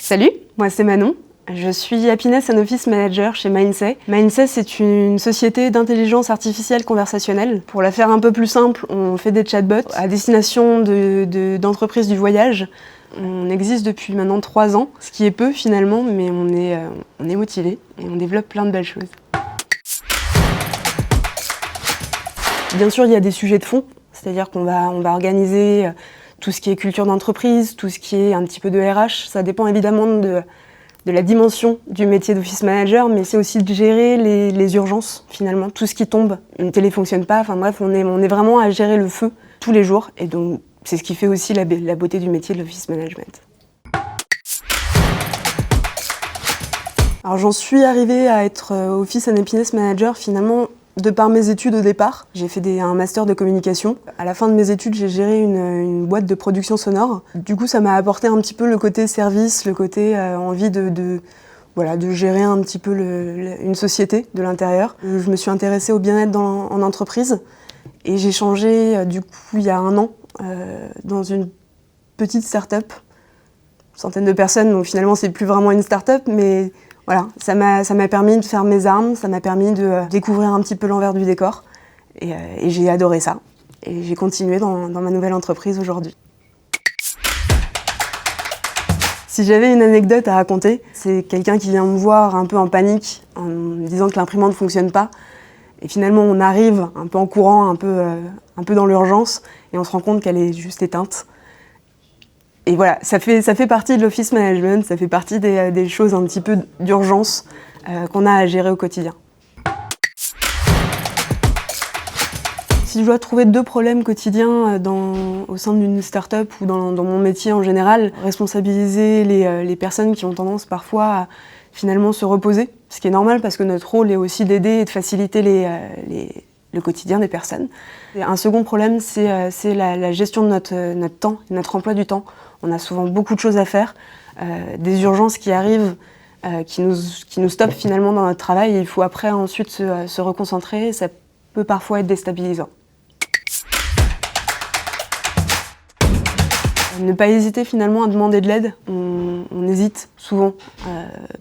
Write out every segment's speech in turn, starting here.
Salut, moi c'est Manon. Je suis Happiness and Office Manager chez Mindset. Mindset, c'est une société d'intelligence artificielle conversationnelle. Pour la faire un peu plus simple, on fait des chatbots à destination d'entreprises du voyage. On existe depuis maintenant 3 ans, ce qui est peu finalement, mais on est motivé et on développe plein de belles choses. Bien sûr, il y a des sujets de fond, c'est-à-dire qu'on va organiser tout ce qui est culture d'entreprise, tout ce qui est un petit peu de RH. Ça dépend évidemment de la dimension du métier d'office manager, mais c'est aussi de gérer les urgences finalement, tout ce qui tombe. Une télé fonctionne pas, enfin bref, on est vraiment à gérer le feu tous les jours, et donc c'est ce qui fait aussi la beauté du métier de l'office management. Alors j'en suis arrivée à être Office and Happiness Manager finalement de par mes études au départ. J'ai fait un master de communication. À la fin de mes études, j'ai géré une boîte de production sonore. Du coup, ça m'a apporté un petit peu le côté service, le côté envie de gérer un petit peu une société de l'intérieur. Je me suis intéressée au bien-être en entreprise et j'ai changé du coup il y a 1 an dans une petite start-up, centaine de personnes, donc finalement c'est plus vraiment une start-up, mais voilà, ça m'a permis de faire mes armes, ça m'a permis de découvrir un petit peu l'envers du décor, et j'ai adoré ça. Et j'ai continué dans ma nouvelle entreprise aujourd'hui. Si j'avais une anecdote à raconter, c'est quelqu'un qui vient me voir un peu en panique, en me disant que l'imprimante ne fonctionne pas. Et finalement, on arrive un peu en courant, un peu dans l'urgence, et on se rend compte qu'elle est juste éteinte. Et voilà, ça fait partie de l'office management, ça fait partie des choses un petit peu d'urgence qu'on a à gérer au quotidien. Si je dois trouver 2 problèmes quotidiens au sein d'une start-up ou dans mon métier en général, responsabiliser les personnes qui ont tendance parfois à finalement se reposer, ce qui est normal parce que notre rôle est aussi d'aider et de faciliter le quotidien des personnes. Et un second problème, c'est la gestion de notre temps, notre emploi du temps. On a souvent beaucoup de choses à faire, des urgences qui arrivent, qui nous stoppent finalement dans notre travail, et il faut après ensuite se reconcentrer, ça peut parfois être déstabilisant. Ne pas hésiter finalement à demander de l'aide. On hésite souvent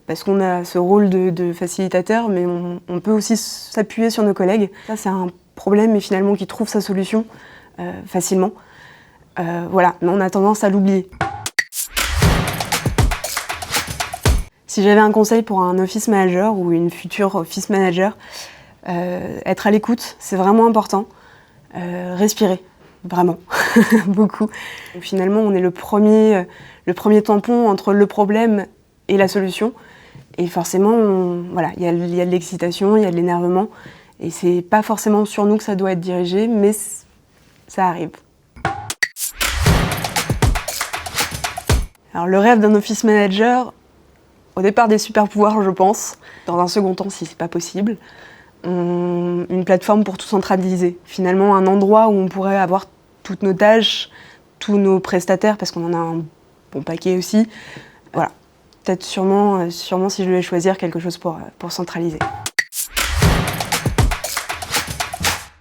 parce qu'on a ce rôle de facilitateur, mais on peut aussi s'appuyer sur nos collègues. Ça, c'est un problème, mais finalement qui trouve sa solution facilement. Voilà, mais on a tendance à l'oublier. Si j'avais un conseil pour un office manager ou une future office manager, être à l'écoute, c'est vraiment important. Respirer. Vraiment, beaucoup. Finalement, on est le premier tampon entre le problème et la solution. Et forcément, il y a de l'excitation, il y a de l'énervement. Et c'est pas forcément sur nous que ça doit être dirigé, mais ça arrive. Alors, le rêve d'un office manager, au départ des super pouvoirs, je pense. Dans un second temps, si c'est pas possible. Une plateforme pour tout centraliser. Finalement, un endroit où on pourrait avoir toutes nos tâches, tous nos prestataires, parce qu'on en a un bon paquet aussi. Voilà, peut-être sûrement si je devais choisir quelque chose pour centraliser.